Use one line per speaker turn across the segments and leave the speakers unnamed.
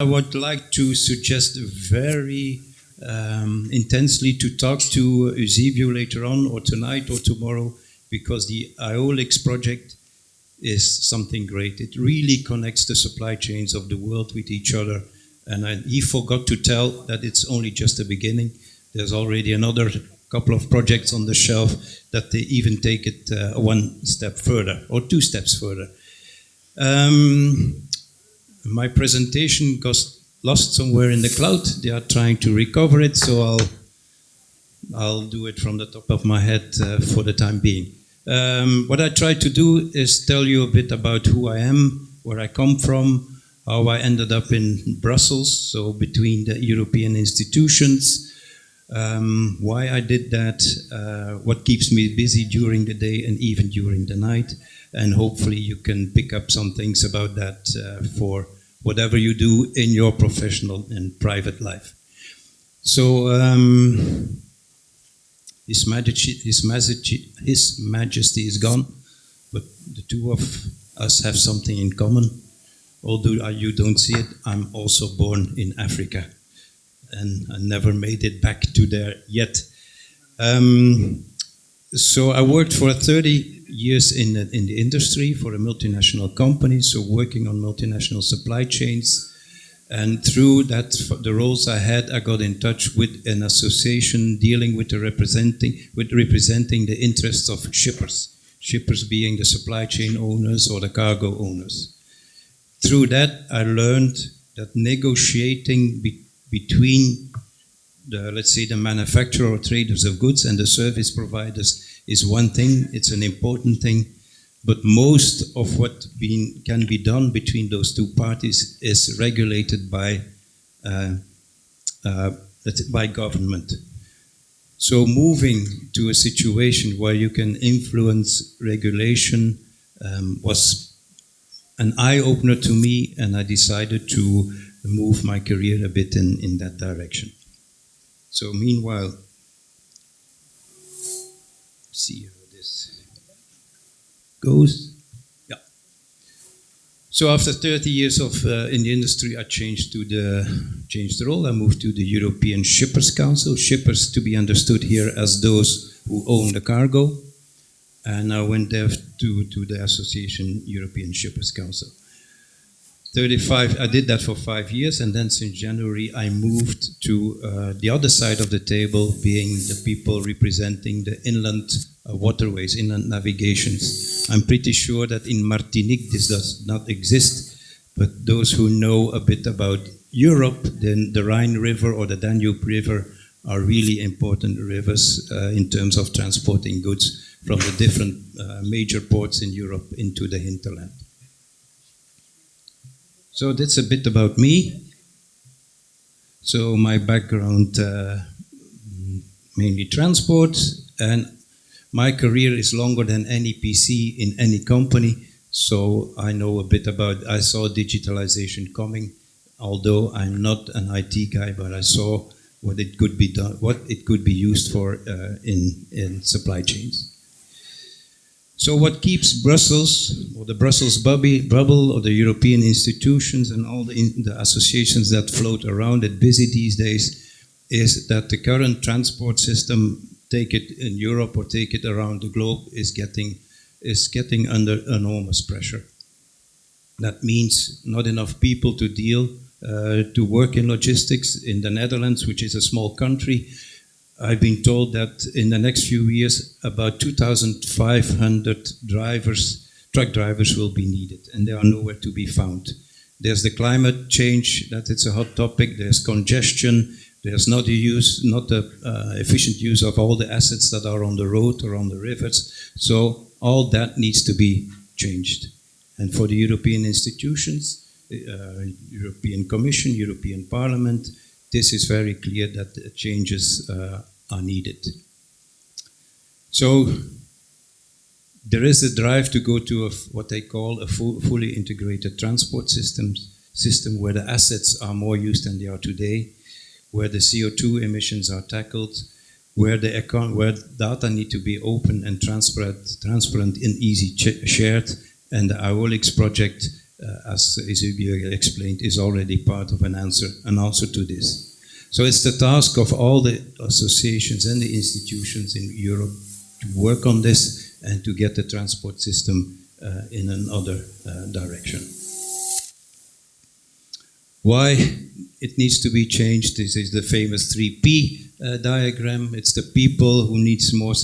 I would like to suggest very intensely to talk to Eusebio later on, or tonight or tomorrow, because the IOLIX project is something great. It really connects the supply chains of the world with each other. And he forgot to tell that it's only just the beginning. There's already another couple of projects on the shelf that they even take it one step further, or two steps further. My presentation got lost somewhere in the cloud. They are trying to recover it, so I'll do it from the top of my head for the time being. What I try to do is tell you a bit about who I am, where I come from, how I ended up in Brussels, so between the European institutions, why I did that, what keeps me busy during the day and even during the night, and hopefully you can pick up some things about that for whatever you do in your professional and private life. So, His Majesty is gone, but the two of us have something in common. Although you don't see it, I'm also born in Africa, and I never made it back to there yet. So I worked for 30 years in the industry for a multinational company, so working on multinational supply chains. And through that, the roles I had, I got in touch with an association dealing with representing the interests of shippers. Shippers being the supply chain owners or the cargo owners. Through that, I learned that negotiating between the, let's say, the manufacturer or traders of goods and the service providers is one thing, it's an important thing, but most of what can be done between those two parties is regulated by government. So moving to a situation where you can influence regulation was an eye-opener to me, and I decided to move my career a bit in that direction. So meanwhile, see how this goes. Yeah. So after 30 years of in the industry, I changed the role. I moved to the European Shippers Council. Shippers, to be understood here as those who own the cargo. And I went there to the association European Shippers Council. I did that for 5 years, and then since January I moved to the other side of the table, being the people representing the inland waterways, inland navigations. I'm pretty sure that in Martinique this does not exist, but those who know a bit about Europe, then the Rhine River or the Danube River are really important rivers in terms of transporting goods from the different major ports in Europe into the hinterland. So that's a bit about me. So my background, mainly transport, and my career is longer than any PC in any company. So I know a bit I saw digitalization coming, although I'm not an IT guy, but I saw what it could be done, what it could be used for in supply chains. So what keeps Brussels, or the Brussels bubble, or the European institutions and all the associations that float around it busy these days, is that the current transport system, take it in Europe or take it around the globe, is getting under enormous pressure. That means not enough people to work in logistics. In the Netherlands, which is a small country, I've been told that in the next few years, about 2,500 truck drivers will be needed, and they are nowhere to be found. There's the climate change, that it's a hot topic. There's congestion. There's not the efficient use of all the assets that are on the road or on the rivers. So all that needs to be changed. And for the European institutions, European Commission, European Parliament, this is very clear that changes are needed. So there is a drive to go to what they call a fully integrated transport system where the assets are more used than they are today, where the CO2 emissions are tackled, where data need to be open and transparent and easy shared, and the IOLIX project as Isabelle explained, is already part of an answer to this. So it's the task of all the associations and the institutions in Europe to work on this and to get the transport system in another direction. Why it needs to be changed? This is the famous 3P diagram. It's the people who needs more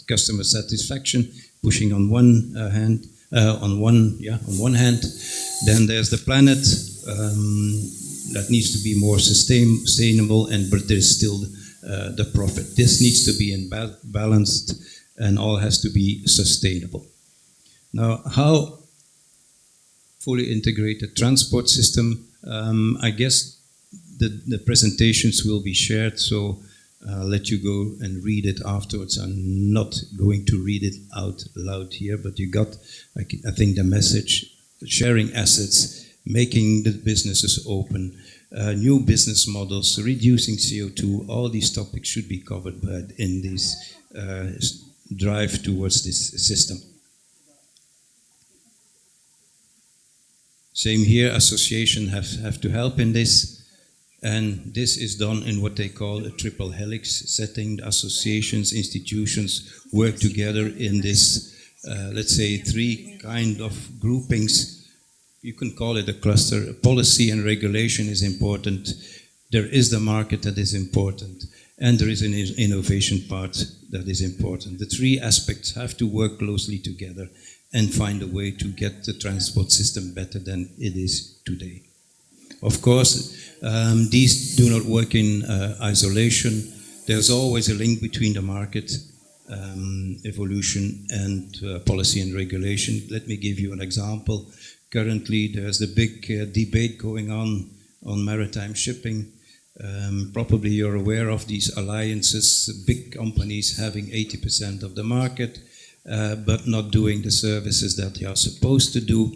customer satisfaction, pushing on one hand. On one hand, then there's the planet that needs to be more sustainable, but there's still the profit. This needs to be balanced, and all has to be sustainable. Now, how fully integrated transport system? I guess the presentations will be shared, so I'll let you go and read it afterwards. I'm not going to read it out loud here, but you got, I think, the message: sharing assets, making the businesses open, new business models, reducing CO2. All these topics should be covered in this drive towards this system. Same here, associations have to help in this. And this is done in what they call a triple helix setting. The associations, institutions work together in this, let's say, three kind of groupings. You can call it a cluster. Policy and regulation is important. There is the market that is important. And there is an innovation part that is important. The three aspects have to work closely together and find a way to get the transport system better than it is today. Of course, these do not work in isolation. There's always a link between the market evolution and policy and regulation. Let me give you an example. Currently, there's the big debate going on maritime shipping. Probably you're aware of these alliances, big companies having 80% of the market, but not doing the services that they are supposed to do.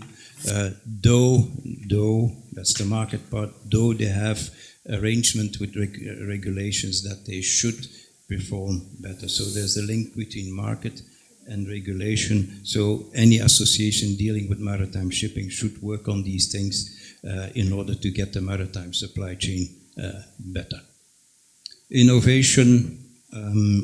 Though that's the market part, though they have arrangement with regulations that they should perform better. So there's a link between market and regulation. So any association dealing with maritime shipping should work on these things in order to get the maritime supply chain better. Innovation,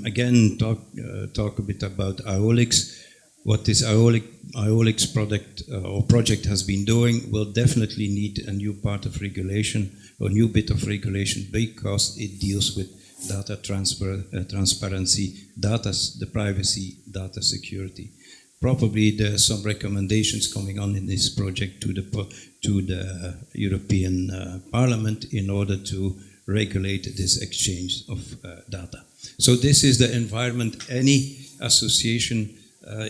again, talk a bit about Aeolix. What this Aeolix product or project has been doing will definitely need a new part of regulation or new bit of regulation because it deals with data transparency, the privacy, data security. Probably there's some recommendations coming on in this project to the European Parliament in order to regulate this exchange of data. So this is the environment any association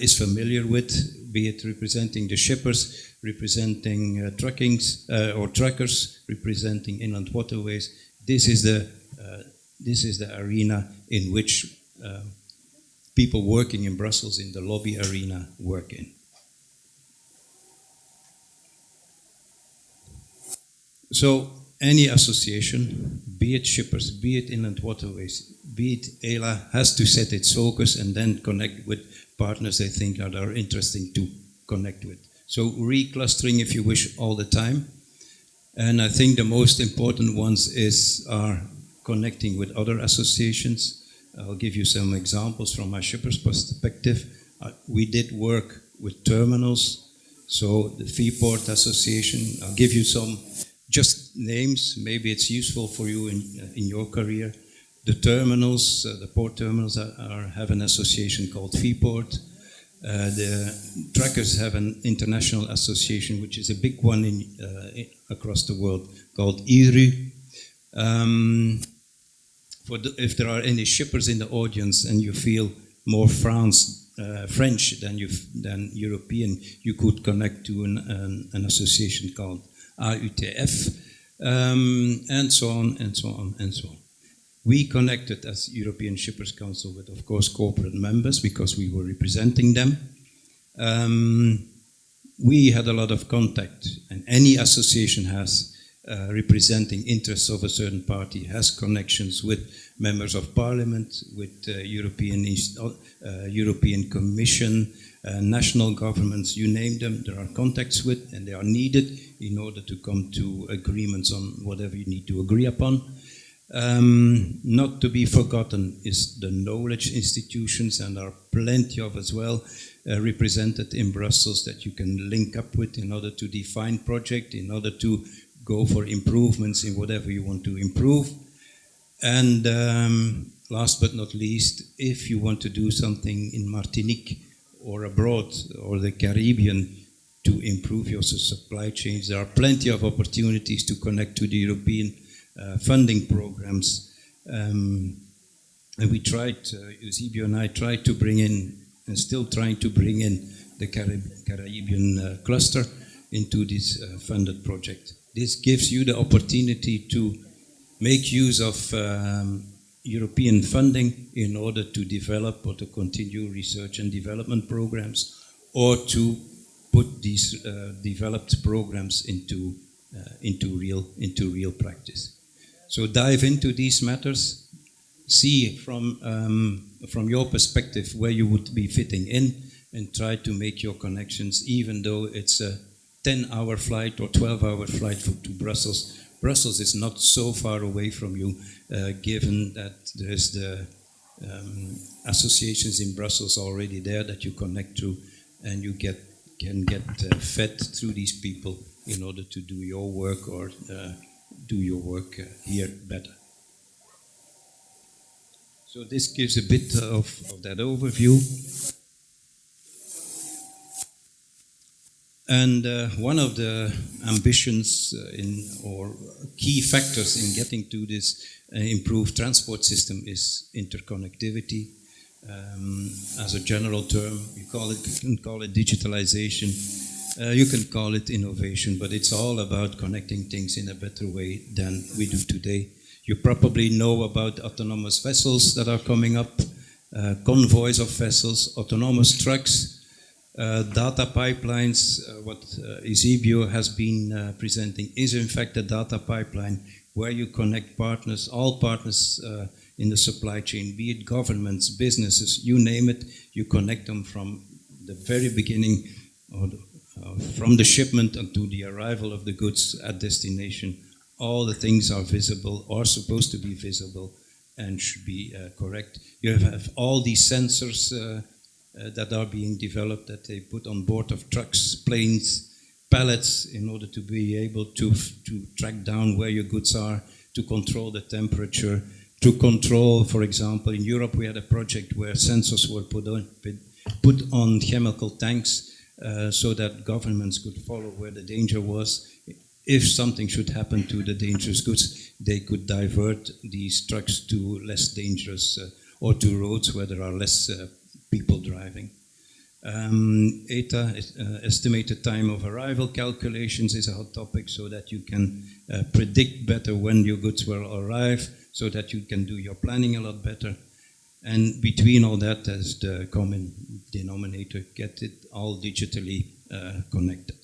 is familiar with, be it representing the shippers, representing truckers, representing inland waterways. This is the arena in which people working in Brussels in the lobby arena work in. So any association, be it shippers, be it inland waterways, be it ELA, has to set its focus and then connect with partners they think are interesting to connect with. So reclustering, if you wish, all the time. And I think the most important ones are connecting with other associations. I'll give you some examples from my shipper's perspective. We did work with terminals. So the Freeport Association, I'll give you some just names. Maybe it's useful for you in your career. The terminals, the port terminals have an association called Freeport. The truckers have an international association, which is a big one across the world, called IRU. If there are any shippers in the audience and you feel more French than European, you could connect to an association called AUTF, and so on, and so on, and so on. We connected as European Shippers Council with, of course, corporate members because we were representing them. We had a lot of contact, and any association has representing interests of a certain party, has connections with members of parliament, with European Commission, national governments, you name them, there are contacts with, and they are needed in order to come to agreements on whatever you need to agree upon. Not to be forgotten is the knowledge institutions, and there are plenty of as well represented in Brussels that you can link up with in order to define project, in order to go for improvements in whatever you want to improve. And last but not least, if you want to do something in Martinique or abroad or the Caribbean to improve your supply chains, there are plenty of opportunities to connect to the European funding programs. And we tried, Eusebio and I tried to bring in, and still trying to bring in, the Caribbean cluster into this funded project. This gives you the opportunity to make use of European funding in order to develop or to continue research and development programs, or to put these developed programs into real practice. So dive into these matters, see from your perspective where you would be fitting in, and try to make your connections, even though it's a 10-hour flight or 12-hour flight to Brussels. Brussels is not so far away from you, given that there's the associations in Brussels already there that you connect to, and you can get fed through these people in order to do your work or do your work here better. So this gives a bit of that overview. And one of the ambitions or key factors in getting to this improved transport system is interconnectivity. As a general term, you can call it digitalization, you can call it innovation, but it's all about connecting things in a better way than we do today. You probably know about autonomous vessels that are coming up, convoys of vessels, autonomous trucks, data pipelines. What Eusebio has been presenting is in fact a data pipeline where you connect partners, all partners in the supply chain, be it governments, businesses, you name it, you connect them from the very beginning, or from the shipment until the arrival of the goods at destination. All the things are visible, or supposed to be visible, and should be correct. You have all these sensors that are being developed that they put on board of trucks, planes, pallets, in order to be able to track down where your goods are, to control the temperature, to control, for example, in Europe we had a project where sensors were put on chemical tanks so that governments could follow where the danger was. If something should happen to the dangerous goods, they could divert these trucks to less dangerous or to roads where there are less people driving. ETA, estimated time of arrival calculations, is a hot topic, so that you can predict better when your goods will arrive, so that you can do your planning a lot better. And between all that, as the common denominator, get it all digitally connected.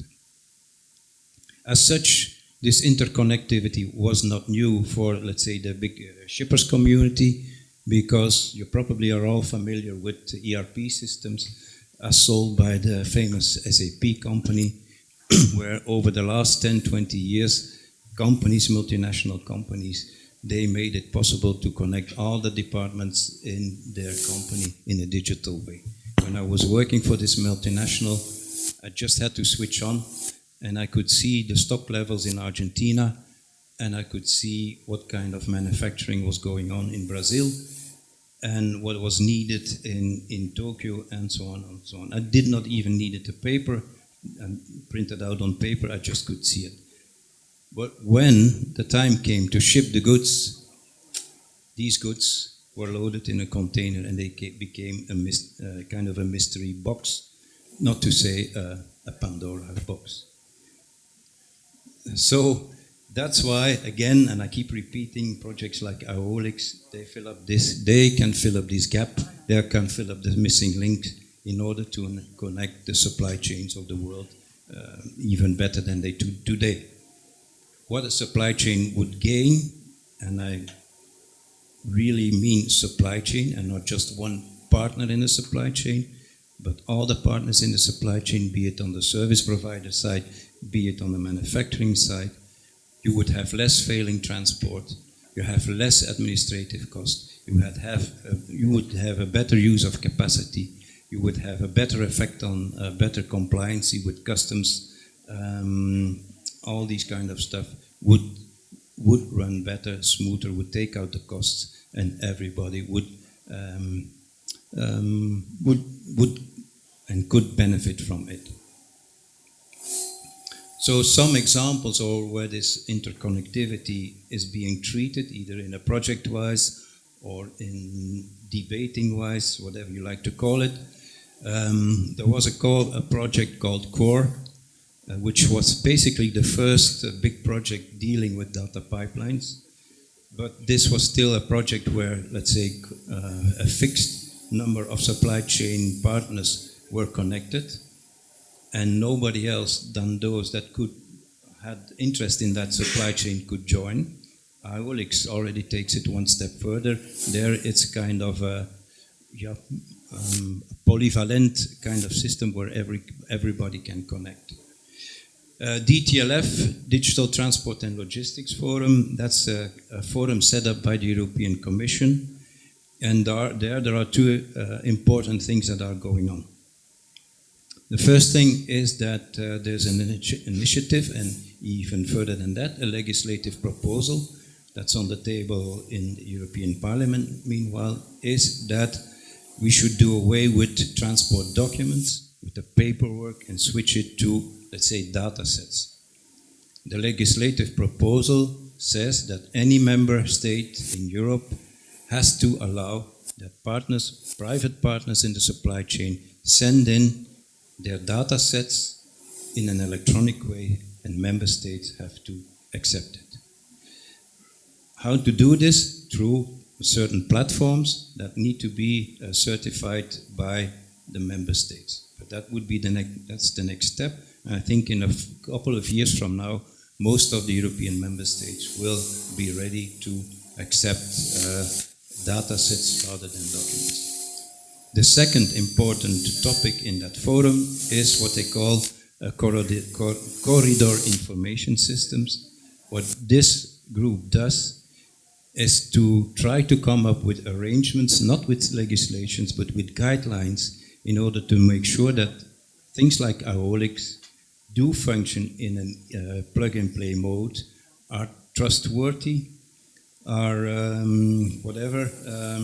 As such, this interconnectivity was not new for, let's say, the big shippers community, because you probably are all familiar with ERP systems as sold by the famous SAP company, where over the last 10, 20 years, companies, multinational companies, they made it possible to connect all the departments in their company in a digital way. When I was working for this multinational, I just had to switch on, and I could see the stock levels in Argentina, and I could see what kind of manufacturing was going on in Brazil, and what was needed in Tokyo, and so on and so on. I did not even need a paper and printed out on paper, I just could see it. But when the time came to ship the goods, these goods were loaded in a container, and they became a kind of a mystery box, not to say a Pandora box. So that's why, again, and I keep repeating, projects like Aeolix, they fill up this, they can fill up this gap, they can fill up the missing link in order to connect the supply chains of the world even better than they do today. What a supply chain would gain, and I really mean supply chain and not just one partner in a supply chain, but all the partners in the supply chain, be it on the service provider side, be it on the manufacturing side, you would have less failing transport, you have less administrative cost, you would have a better use of capacity, you would have a better effect on better compliance with customs, all these kind of stuff would run better, smoother, would take out the costs, and everybody would and could benefit from it. So some examples of where this interconnectivity is being treated, either in a project-wise or in debating-wise, whatever you like to call it. There was a project called CORE, which was basically the first big project dealing with data pipelines. But this was still a project where, let's say, a fixed number of supply chain partners were connected, and nobody else than those that had interest in that supply chain could join. IWOLIX already takes it one step further. There it's kind of a polyvalent kind of system where everybody can connect. DTLF, Digital Transport and Logistics Forum, that's a forum set up by the European Commission, and there are two important things that are going on. The first thing is that there's an initiative, and even further than that, a legislative proposal that's on the table in the European Parliament, meanwhile, is that we should do away with transport documents, with the paperwork, and switch it to, let's say, data sets. The legislative proposal says that any member state in Europe has to allow that partners, private partners in the supply chain, send in their data sets in an electronic way, and member states have to accept it. How to do this? Through certain platforms that need to be certified by the member states. But that would be that's the next step. And I think in a couple of years from now, most of the European member states will be ready to accept data sets rather than documents. The second important topic in that forum is what they call corridor information systems. What this group does is to try to come up with arrangements, not with legislations, but with guidelines, in order to make sure that things like IWOLIX do function in a plug-and-play mode, are trustworthy, are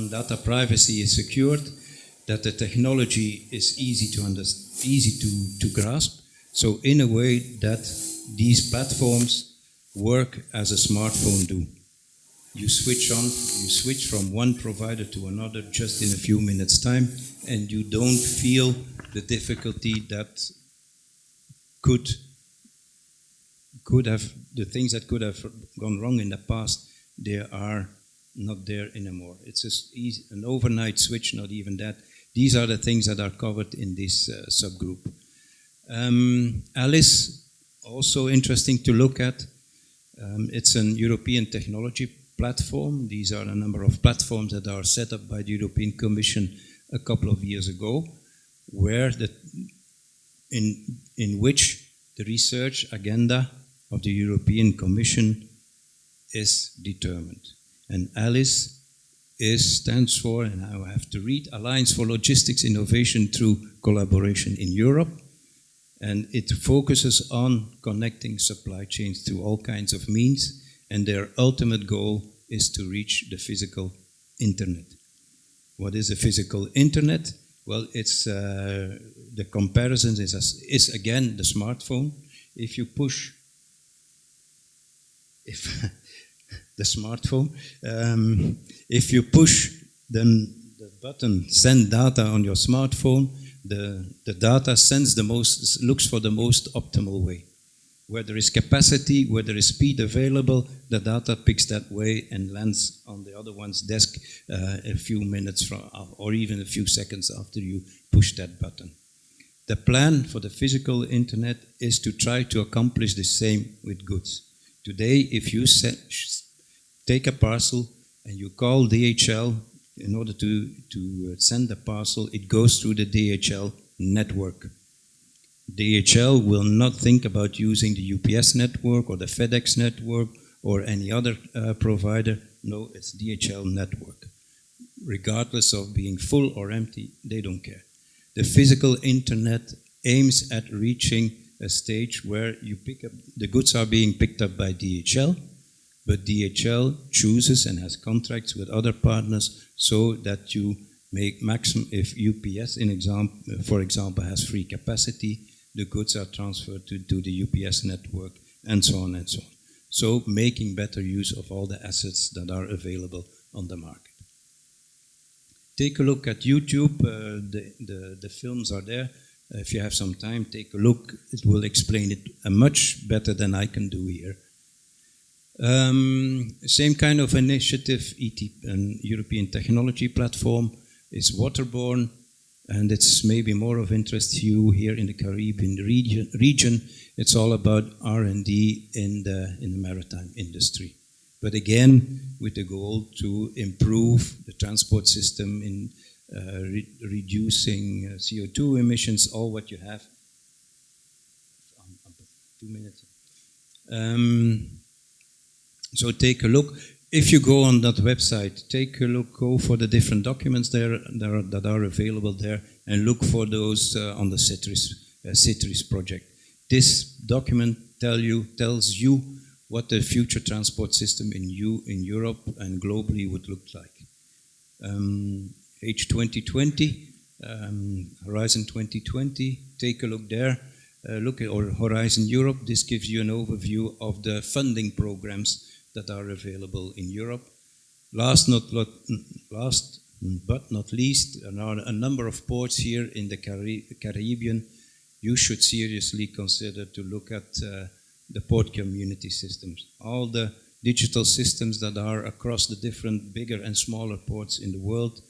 data privacy is secured, that the technology is easy to grasp. So in a way that these platforms work as a smartphone do. You switch from one provider to another just in a few minutes' time, and you don't feel the difficulty that could have, the things that could have gone wrong in the past, they are not there anymore. It's just easy, an overnight switch, not even that. These are the things that are covered in this subgroup. ALICE, also interesting to look at. It's an European technology platform. These are a number of platforms that are set up by the European Commission a couple of years ago, where in which the research agenda of the European Commission is determined. And ALICE stands for, and I have to read, Alliance for Logistics Innovation Through Collaboration in Europe. And it focuses on connecting supply chains through all kinds of means, and their ultimate goal is to reach the physical internet. What is a physical internet? Well, it's the comparison is again the smartphone. If you push the smartphone, if you push the button send data on your smartphone, the data looks for the most optimal way. Where there is capacity, where there is speed available, the data picks that way and lands on the other one's desk a few minutes or even a few seconds after you push that button. The plan for the physical internet is to try to accomplish the same with goods. Today, if you take a parcel and you call DHL in order to send the parcel, it goes through the DHL network. DHL will not think about using the UPS network or the FedEx network or any other provider. No, it's DHL network. Regardless of being full or empty, they don't care. The physical internet aims at reaching a stage where you pick up, the goods are being picked up by DHL, but DHL chooses and has contracts with other partners so that you make maximum, if UPS, for example, has free capacity, the goods are transferred to the UPS network, and so on and so on. So making better use of all the assets that are available on the market. Take a look at YouTube, the films are there. If you have some time, take a look. It will explain it much better than I can do here. Same kind of initiative, an European Technology Platform, is waterborne, and it's maybe more of interest to you here in the Caribbean region. It's all about R&D in the maritime industry. But again, with the goal to improve the transport system in reducing CO2 emissions, all what you have. 2 minutes. So take a look. If you go on that website, take a look, go for the different documents that are available there, and look for those on the CITRIS project. This document tells you what the future transport system in Europe and globally would look like. H2020, Horizon 2020, take a look there. Look at Horizon Europe. This gives you an overview of the funding programs that are available in Europe. Last but not least, there are a number of ports here in the Caribbean. You should seriously consider to look at the port community systems. All the digital systems that are across the different bigger and smaller ports in the world,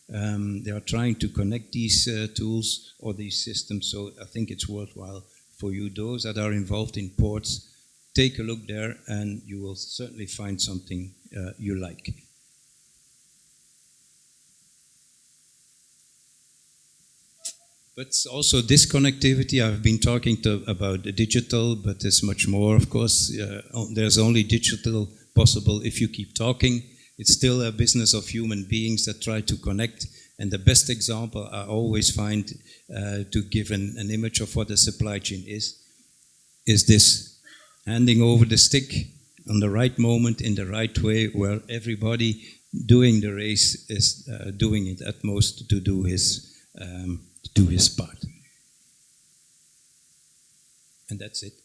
they are trying to connect these tools or these systems, so I think it's worthwhile for you, those that are involved in ports. Take a look there and you will certainly find something you like. But also this connectivity, I've been talking about the digital, but there's much more, of course. There's only digital possible if you keep talking. It's still a business of human beings that try to connect. And the best example I always find to give an image of what the supply chain is this. Handing over the stick on the right moment in the right way, where everybody doing the race is doing it at most to do his part. And that's it.